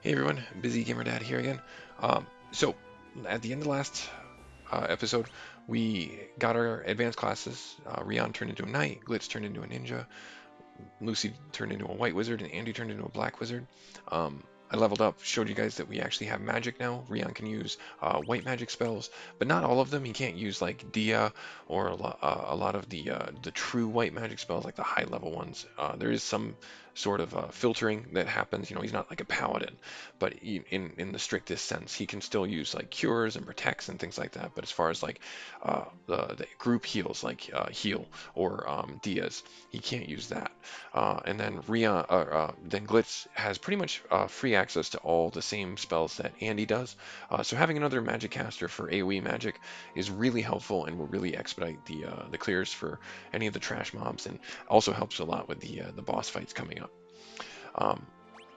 Hey everyone, Busy Gamer Dad here again. So at the end of the last episode, we got our advanced classes. Rion turned into a knight, Glitz turned into a ninja, Lucy turned into a white wizard, and Andy turned into a black wizard. I leveled up, showed you guys that we actually have magic now. Rion can use white magic spells, but not all of them. He can't use like Dia or a lot of the true white magic spells, like the high level ones. There is some sort of filtering that happens. You know, he's not like a paladin, but in the strictest sense, he can still use like cures and protects and things like that. But as far as like the group heals, like heal or Dia's, he can't use that. And then then Glitz has pretty much free access to all the same spells that Andy does. So having another magic caster for AoE magic is really helpful and will really expedite the clears for any of the trash mobs, and also helps a lot with the boss fights coming up. Um,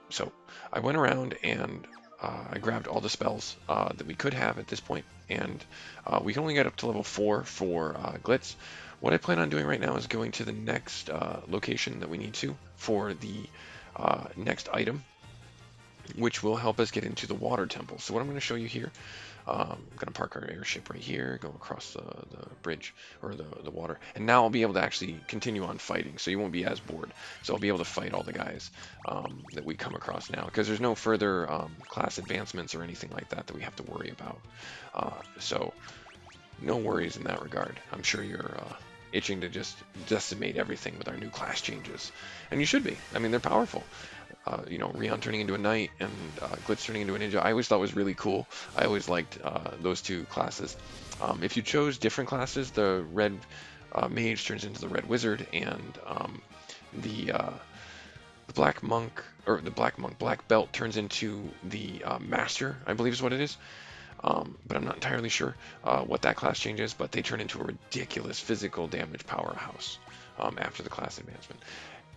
so I went around and I grabbed all the spells that we could have at this point, and we can only get up to level 4 for Glitz. What I plan on doing right now is going to the next location that we need to for the next item, which will help us get into the water temple. So what I'm going to show you here, I'm going to park our airship right here, go across the bridge or the water, and now I'll be able to actually continue on fighting, so you won't be as bored. So I'll be able to fight all the guys that we come across now, because there's no further class advancements or anything like that that we have to worry about. So no worries in that regard. I'm sure you're itching to just decimate everything with our new class changes, and you should be. I mean, they're powerful. You know, Rion turning into a knight and Glitz turning into a ninja, I always thought was really cool. I always liked those two classes. If you chose different classes, the red mage turns into the red wizard, and the the black monk, or the black belt turns into the master, I believe is what it is. But I'm not entirely sure what that class change is, but they turn into a ridiculous physical damage powerhouse after the class advancement.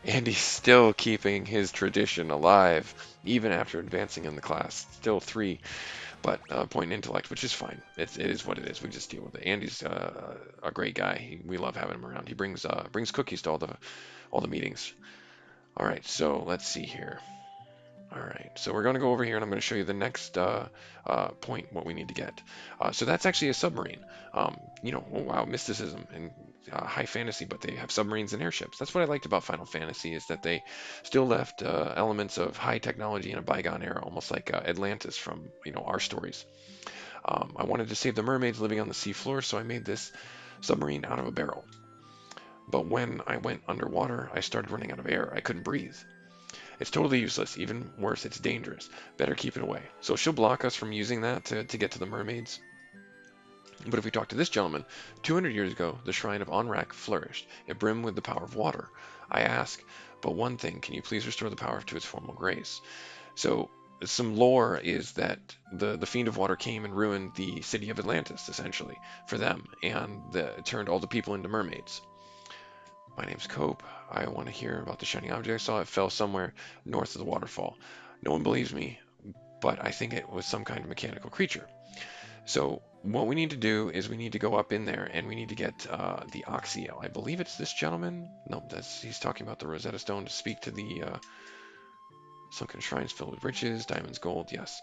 And he's still keeping his tradition alive, even after advancing in the class. Still 3, but point in intellect, which is fine. It is what it is. We just deal with it. Andy's a great guy. We love having him around. He brings cookies to all the meetings. All right, so let's see here. All right, so we're going to go over here, and I'm going to show you the next point, what we need to get. So that's actually a submarine. You know, oh wow, mysticism and high fantasy, but they have submarines and airships. That's what I liked about Final Fantasy, is that they still left elements of high technology in a bygone era, almost like Atlantis from, you know, our stories. I wanted to save the mermaids living on the seafloor, so I made this submarine out of a barrel. But when I went underwater, I started running out of air. I couldn't breathe. It's totally useless. Even worse, it's dangerous. Better keep it away. So she'll block us from using that to get to the mermaids. But if we talk to this gentleman, 200 years ago, the shrine of Onrak flourished. It brimmed with the power of water. I ask, but one thing, can you please restore the power to its former grace? So some lore is that the Fiend of Water came and ruined the city of Atlantis, essentially, for them, and turned all the people into mermaids. My name's Cope. I want to hear about the shining object I saw. It fell somewhere north of the waterfall. No one believes me, but I think it was some kind of mechanical creature. So what we need to do is we need to go up in there, and we need to get the Oxyale. I believe it's this gentleman. No, he's talking about the Rosetta Stone to speak to the sunken shrines filled with riches, diamonds, gold. Yes.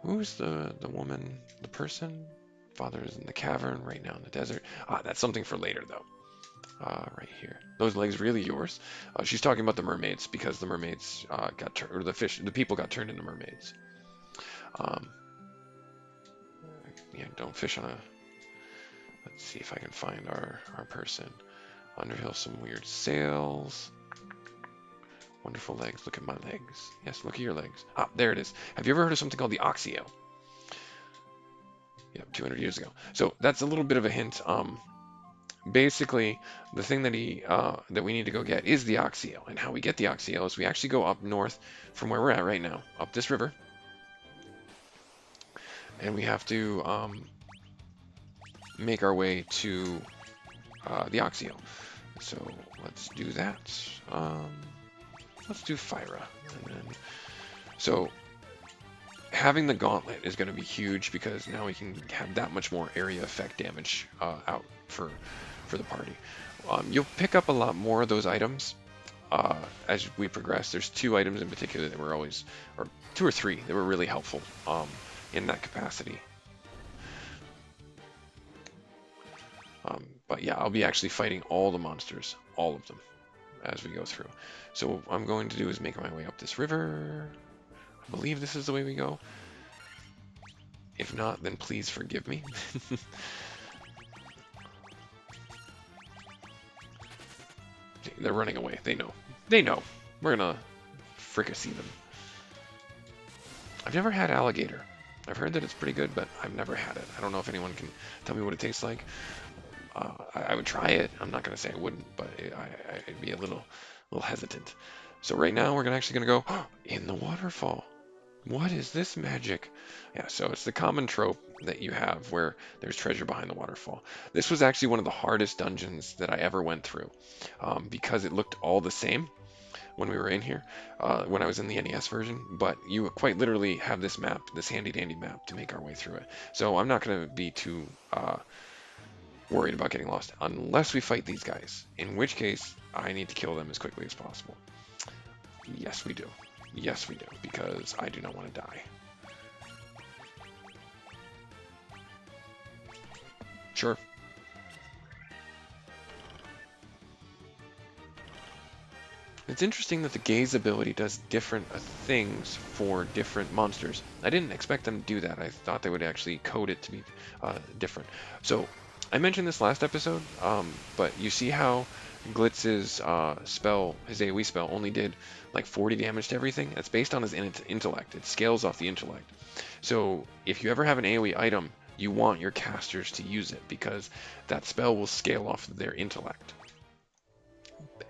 Who's the woman, the person? Father is in the cavern, right now in the desert. That's something for later, though. Right here. Those legs really yours? She's talking about the mermaids, because the mermaids got turned, or the people got turned into mermaids. Um, yeah, don't fish on a. Let's see if I can find our person. Underhill, some weird sails. Wonderful legs. Look at my legs. Yes, look at your legs. There it is. Have you ever heard of something called the Oxyale? Yep, 200 years ago. So that's a little bit of a hint. Basically, the thing that we need to go get is the Oxyale, and how we get the Oxyale is we actually go up north from where we're at right now, up this river, and we have to make our way to the Oxyale. So let's do that. Let's do Fyra, and then so having the gauntlet is going to be huge, because now we can have that much more area effect damage out for the party. You'll pick up a lot more of those items as we progress. There's two items in particular that were always, or two or three that were really helpful in that capacity. But yeah, I'll be actually fighting all the monsters, all of them, as we go through. So what I'm going to do is make my way up this river. I believe this is the way we go. If not, then please forgive me. They're running away. They know. They know. We're gonna fricassee them. I've never had alligator. I've heard that it's pretty good, but I've never had it. I don't know if anyone can tell me what it tastes like. I would try it. I'm not gonna say I wouldn't, but I'd be a little hesitant. So right now we're actually gonna go in the waterfall. What is this magic? Yeah, so it's the common trope that you have where there's treasure behind the waterfall. This was actually one of the hardest dungeons that I ever went through because it looked all the same when we were in here, when I was in the NES version, but you quite literally have this map, this handy dandy map to make our way through it. So I'm not going to be too worried about getting lost unless we fight these guys, in which case I need to kill them as quickly as possible. Yes, we do. Yes, we do, because I do not want to die. Sure. It's interesting that the gaze ability does different things for different monsters. I didn't expect them to do that. I thought they would actually code it to be different. So I mentioned this last episode, but you see how Glitz's spell, his AoE spell, only did like 40 damage to everything? That's based on his intellect. It scales off the intellect. So if you ever have an AoE item, you want your casters to use it because that spell will scale off their intellect.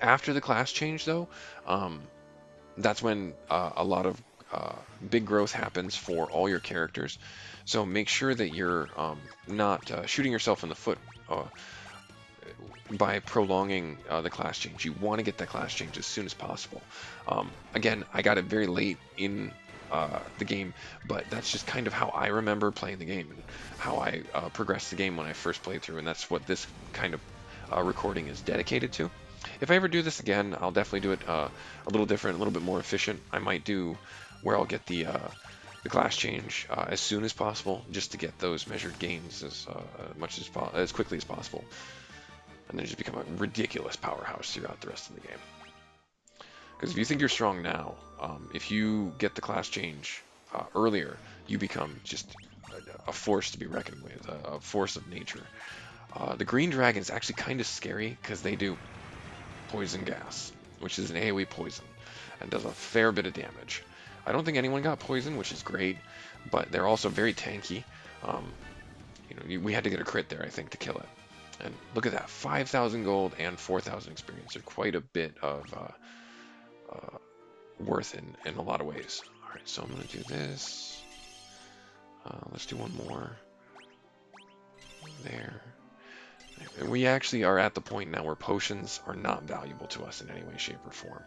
After the class change, though, that's when a lot of big growth happens for all your characters. So make sure that you're not shooting yourself in the foot by prolonging the class change. You want to get that class change as soon as possible. Again, I got it very late in the game, but that's just kind of how I remember playing the game and how I progressed the game when I first played through, and that's what this kind of recording is dedicated to. If I ever do this again, I'll definitely do it a little different, a little bit more efficient. I might do where I'll get the class change as soon as possible, just to get those measured gains as quickly as possible, and then just become a ridiculous powerhouse throughout the rest of the game. Because if you think you're strong now, if you get the class change earlier, you become just a force to be reckoned with, a force of nature. The green dragon is actually kind of scary because they do poison gas, which is an AoE poison, and does a fair bit of damage. I don't think anyone got poison, which is great, but they're also very tanky. We had to get a crit there, I think, to kill it. And look at that, 5,000 gold and 4,000 experience. They're quite a bit of worth in a lot of ways. All right, so I'm going to do this. Let's do one more. There. We actually are at the point now where potions are not valuable to us in any way, shape, or form.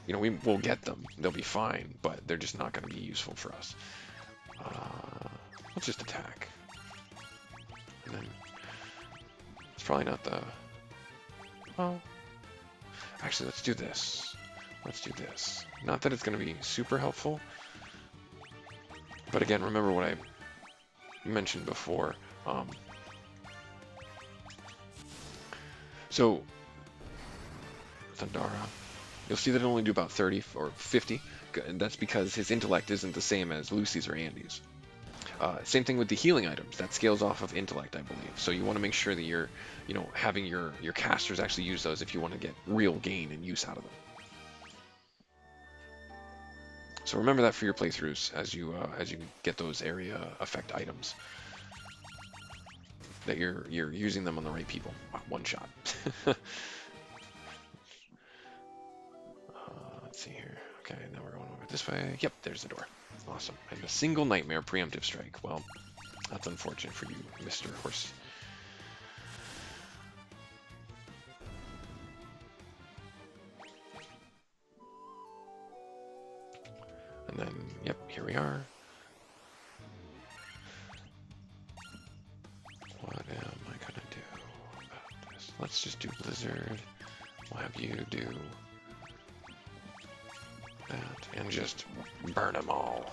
We will get them. They'll be fine, but they're just not going to be useful for us. Let's just attack. And then it's probably not the... Well, actually, let's do this. Let's do this. Not that it's going to be super helpful, but again, remember what I mentioned before. So, Thundara, you'll see that it'll only do about 30 or 50, and that's because his intellect isn't the same as Lucy's or Andy's. Same thing with the healing items. That scales off of intellect, I believe. So you want to make sure that you're, having your casters actually use those if you want to get real gain and use out of them. So remember that for your playthroughs as you get those area effect items. That you're using them on the right people. Wow, one shot. Let's see here. Okay, now we're going over this way. Yep, there's the door. Awesome. And a single nightmare preemptive strike. Well, that's unfortunate for you, Mr. Horse. And then, yep, here we are. What am I gonna do about this? Let's just do Blizzard. We'll have you do that and just burn them all.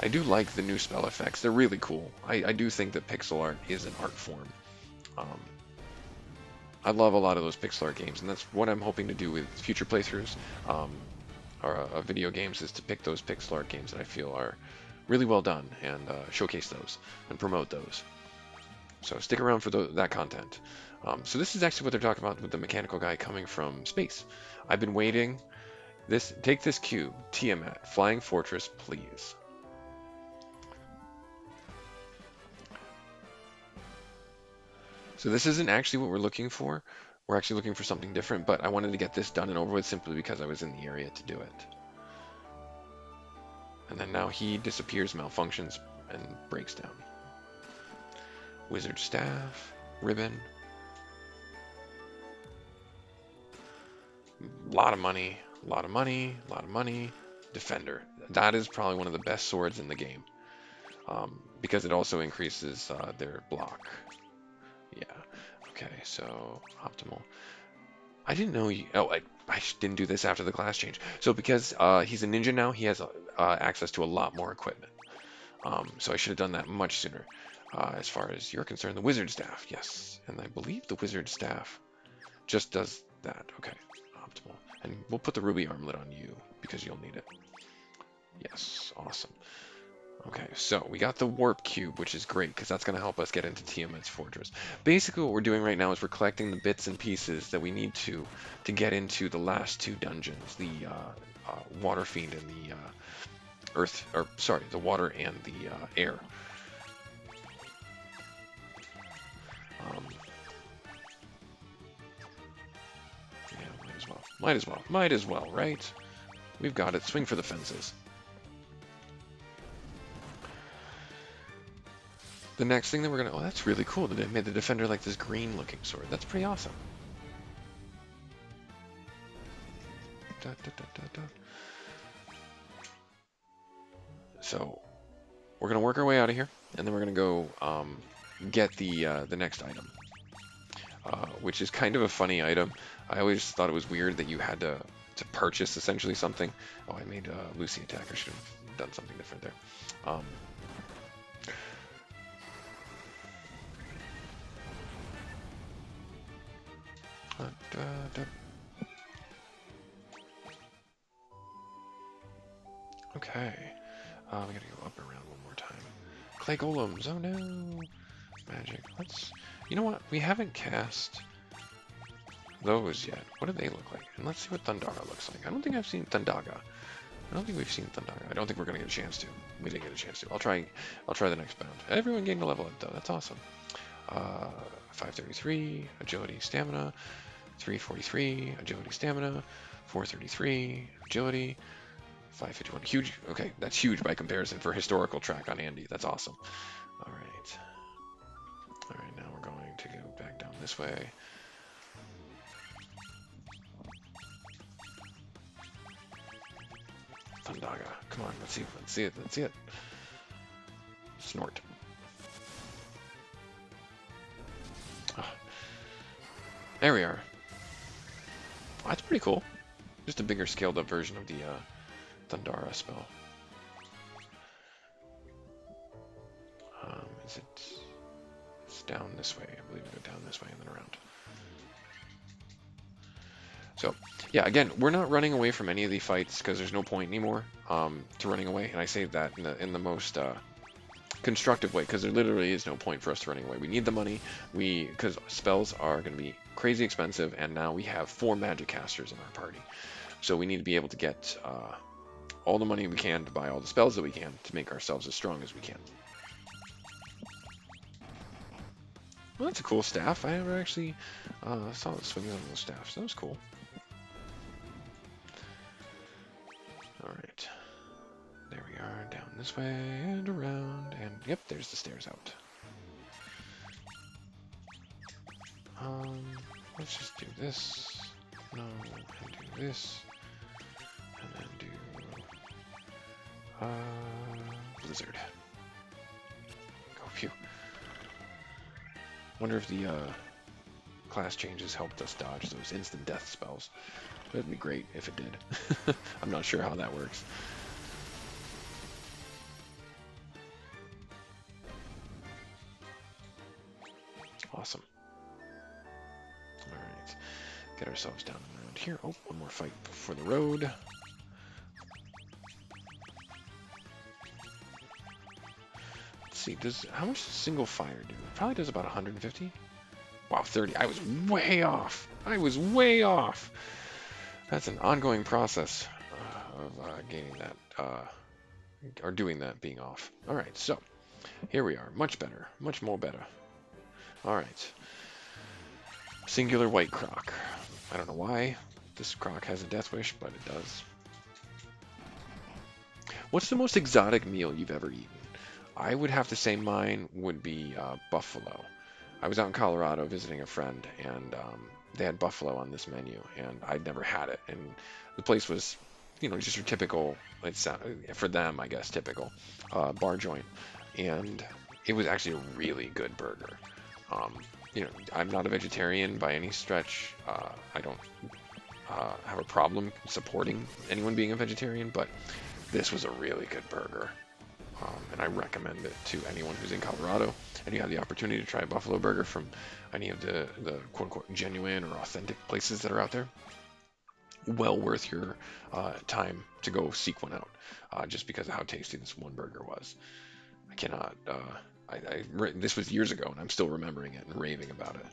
I do like the new spell effects. They're really cool. I do think that pixel art is an art form. Um, I love a lot of those pixel art games, and that's what I'm hoping to do with future playthroughs or video games, is to pick those pixel art games that I feel are really well done and showcase those and promote those. So stick around for that content. So this is actually what they're talking about with the mechanical guy coming from space. I've been waiting. Take this cube, Tiamat, Flying Fortress, please. So this isn't actually what we're looking for. We're actually looking for something different, but I wanted to get this done and over with simply because I was in the area to do it. And then now he disappears, malfunctions, and breaks down. Wizard staff, ribbon. A lot of money, a lot of money, a lot of money. Defender. That is probably one of the best swords in the game. Because it also increases their block. Yeah. Okay, so optimal. I didn't know you. Oh, I didn't do this after the class change. So because he's a ninja now, he has access to a lot more equipment. So I should have done that much sooner. As far as you're concerned, the wizard staff, yes, and I believe the wizard staff just does that. Okay, optimal, and we'll put the ruby armlet on you because you'll need it. Yes, awesome. Okay, so we got the warp cube, which is great because that's going to help us get into Tiamat's fortress. Basically, what we're doing right now is we're collecting the bits and pieces that we need to get into the last two dungeons, the water fiend and the the water and the air. Yeah, might as well. Might as well. Might as well, right? We've got it. Swing for the fences. The next thing that we're gonna... Oh, that's really cool that they made the defender like this green-looking sword. That's pretty awesome. Da, da, da, da, da. So, we're gonna work our way out of here, and then we're gonna go get the next item, which is kind of a funny item. I always thought it was weird that you had to purchase essentially something. Oh, I made Lucy attack. I should have done something different there. Okay. We gotta go up and around one more time. Clay golems. Oh no. Magic. Let's. You know what? We haven't cast those yet. What do they look like? And let's see what Thundara looks like. I don't think I've seen Thundaga. I don't think we've seen Thundara. I don't think we're gonna get a chance to. We didn't get a chance to. I'll try the next bound. Everyone gained a level up though. That's awesome. 533 agility, stamina. 343 agility, stamina. 433 agility. 551. Huge. Okay, that's huge by comparison for historical track on Andy. That's awesome. All right. All right, now we're going to go back down this way. Thundaga. Come on, let's see it. Let's see it. Snort. Oh. There we are. Oh, that's pretty cool. Just a bigger scaled up version of the Thundara spell. It's down this way. I believe we go down this way and then around. So, yeah, again, we're not running away from any of the fights because there's no point anymore to running away. And I say that in the most constructive way because there literally is no point for us to running away. We need the money because spells are going to be crazy expensive, and now we have 4 magic casters in our party. So we need to be able to get all the money we can to buy all the spells that we can to make ourselves as strong as we can. Well, that's a cool staff. I never actually saw the swings on those staffs. That was cool. Alright. There we are. Down this way and around. And, yep, there's the stairs out. Let's just do this. No, and do this. And then do... Blizzard. Go, phew. Wonder if the class changes helped us dodge those instant death spells. It'd be great if it did. I'm not sure how that works. Awesome. Alright. Get ourselves down around here. Oh, one more fight for the road. Let's see, how much does single fire do? It probably does about 150. Wow, 30. I was way off. I was way off. That's an ongoing process of gaining that, or doing that, being off. Alright, so here we are. Much better. Much more better. Alright. Singular white croc. I don't know why this croc has a death wish, but it does. What's the most exotic meal you've ever eaten? I would have to say mine would be buffalo. I was out in Colorado visiting a friend, and they had buffalo on this menu, and I'd never had it. And the place was, you know, just your typical, it's for them, I guess, typical bar joint. And it was actually a really good burger. You know, I'm not a vegetarian by any stretch. I don't have a problem supporting anyone being a vegetarian, but this was a really good burger. And I recommend it to anyone who's in Colorado and you have the opportunity to try a buffalo burger from any of the quote-unquote genuine or authentic places that are out there. Well worth your time to go seek one out, just because of how tasty this one burger was. I cannot... this was years ago, and I'm still remembering it and raving about it.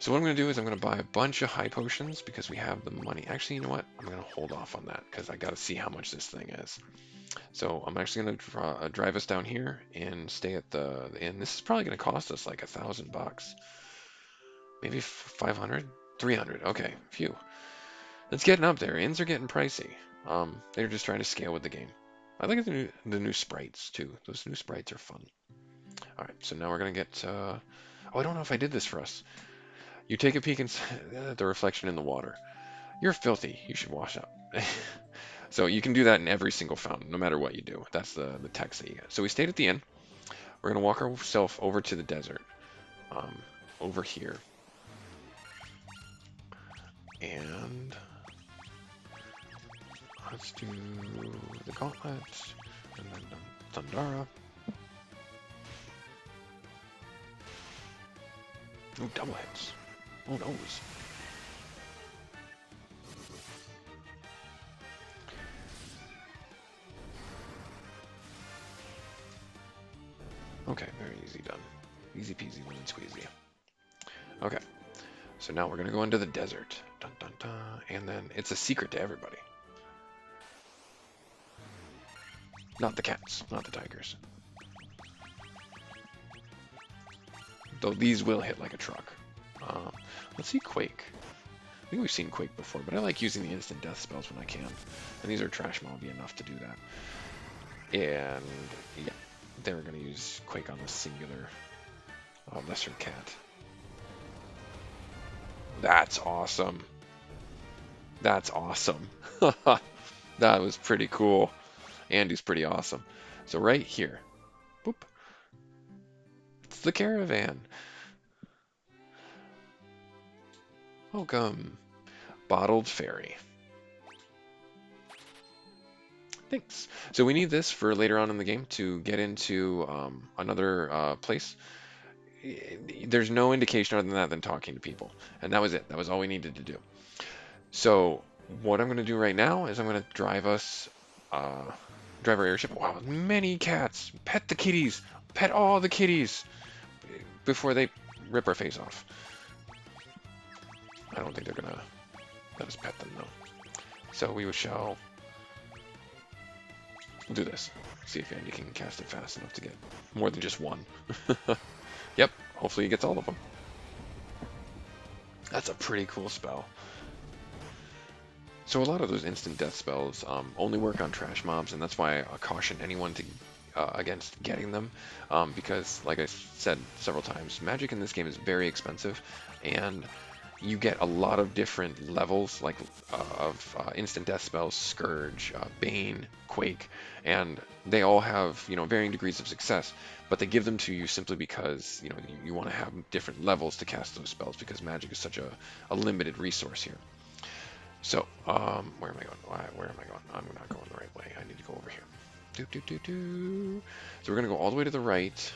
So what I'm going to do is I'm going to buy a bunch of high potions because we have the money. Actually, you know what? I'm going to hold off on that because I got to see how much this thing is. So I'm actually going to drive us down here and stay at the inn. This is probably going to cost us like $1,000. Maybe 500? 300. Okay, phew. It's getting up there. Inns are getting pricey. They're just trying to scale with the game. I like the new sprites, too. Those new sprites are fun. Alright, so now we're going to get... oh, I don't know if I did this for us. You take a peek at the reflection in the water. You're filthy. You should wash up. So you can do that in every single fountain, no matter what you do. That's the text that you get. So we stayed at the inn. We're going to walk ourselves over to the desert. Over here. And... let's do the gauntlet. And then Thundara. Oh, double hits. Oh, noes. Okay, very easy done. Easy peasy, lemon squeezy. Okay, so now we're gonna go into the desert. Dun dun dun. And then it's a secret to everybody. Not the cats, not the tigers. Though these will hit like a truck. Let's see Quake. I think we've seen Quake before, but I like using the instant death spells when I can. And these are trash mobby enough to do that. And yeah, they were going to use Quake on the singular lesser cat. That's awesome. That's awesome. That was pretty cool. Andy's pretty awesome. So right here. Boop. It's the caravan. Welcome. Bottled Fairy. Thanks. So we need this for later on in the game to get into another place. There's no indication other than that than talking to people. And that was it. That was all we needed to do. So what I'm going to do right now is I'm going to drive us, drive our airship. Wow, many cats. Pet the kitties. Pet all the kitties before they rip our face off. I don't think they're going to let us pet them, though. So we shall do this. See if Andy can cast it fast enough to get more than just one. Yep, hopefully he gets all of them. That's a pretty cool spell. So a lot of those instant death spells only work on trash mobs, and that's why I caution anyone to against getting them, because like I said several times, magic in this game is very expensive, and you get a lot of different levels, like of instant death spells, Scourge, Bane, Quake, and they all have, varying degrees of success, but they give them to you simply because, you want to have different levels to cast those spells because magic is such a limited resource here. So, where am I going? Where am I going? I'm not going the right way. I need to go over here. Do, do, do, do. So we're going to go all the way to the right.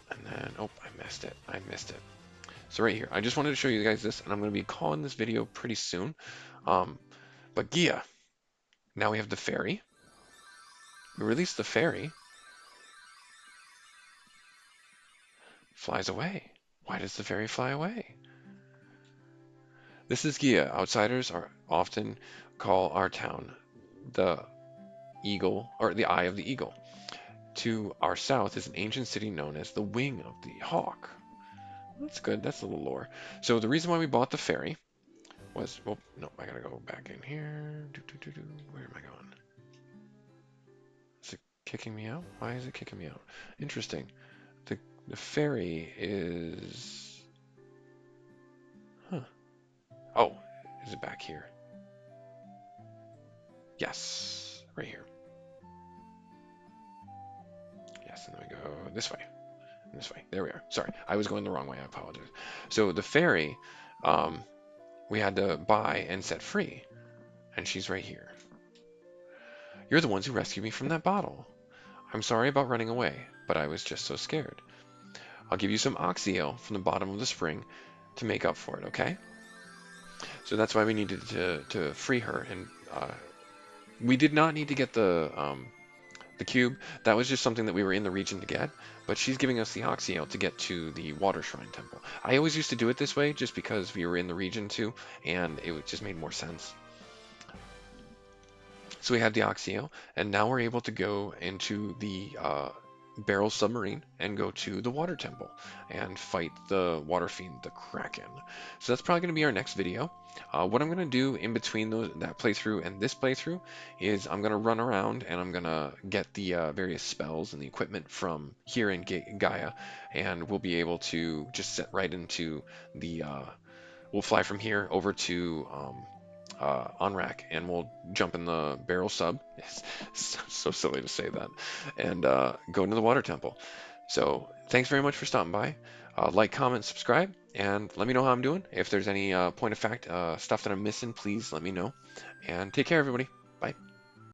And then, oh, I missed it. I missed it. So right here, I just wanted to show you guys this, and I'm going to be calling this video pretty soon. But Gia, now we have the fairy. We release the fairy. Flies away. Why does the fairy fly away? This is Gia. Outsiders are often call our town the Eagle, or the Eye of the Eagle. To our south is an ancient city known as the Wing of the Hawk. That's good. That's a little lore. So the reason why we bought the fairy was, well, no, I gotta go back in here. Where am I going? Is it kicking me out? Why is it kicking me out? Interesting. The fairy is, huh? Oh, is it back here? Yes, right here. Yes, and then we go this way. This way. There we are. Sorry, I was going the wrong way. I apologize. So the fairy, we had to buy and set free, and she's right here. You're the ones who rescued me from that bottle. I'm sorry about running away, but I was just so scared. I'll give you some Oxyale from the bottom of the spring to make up for it, okay? So that's why we needed to free her, and we did not need to get the cube. That was just something that we were in the region to get, but she's giving us the Oxyale to get to the Water Shrine Temple. I always used to do it this way just because we were in the region too, and it just made more sense. So we had the Oxyale, and now we're able to go into the Barrel Submarine and go to the Water Temple and fight the Water Fiend, the Kraken. So that's probably going to be our next video. What I'm going to do in between that playthrough and this playthrough is I'm going to run around and I'm going to get the various spells and the equipment from here in Gaia, and we'll be able to just set right into the, we'll fly from here over to Onrak, and we'll jump in the barrel sub. It's so silly to say that, and go into the water temple. So thanks very much for stopping by. Like, comment, subscribe, and let me know how I'm doing. If there's any point of fact stuff that I'm missing, please let me know. And take care, everybody.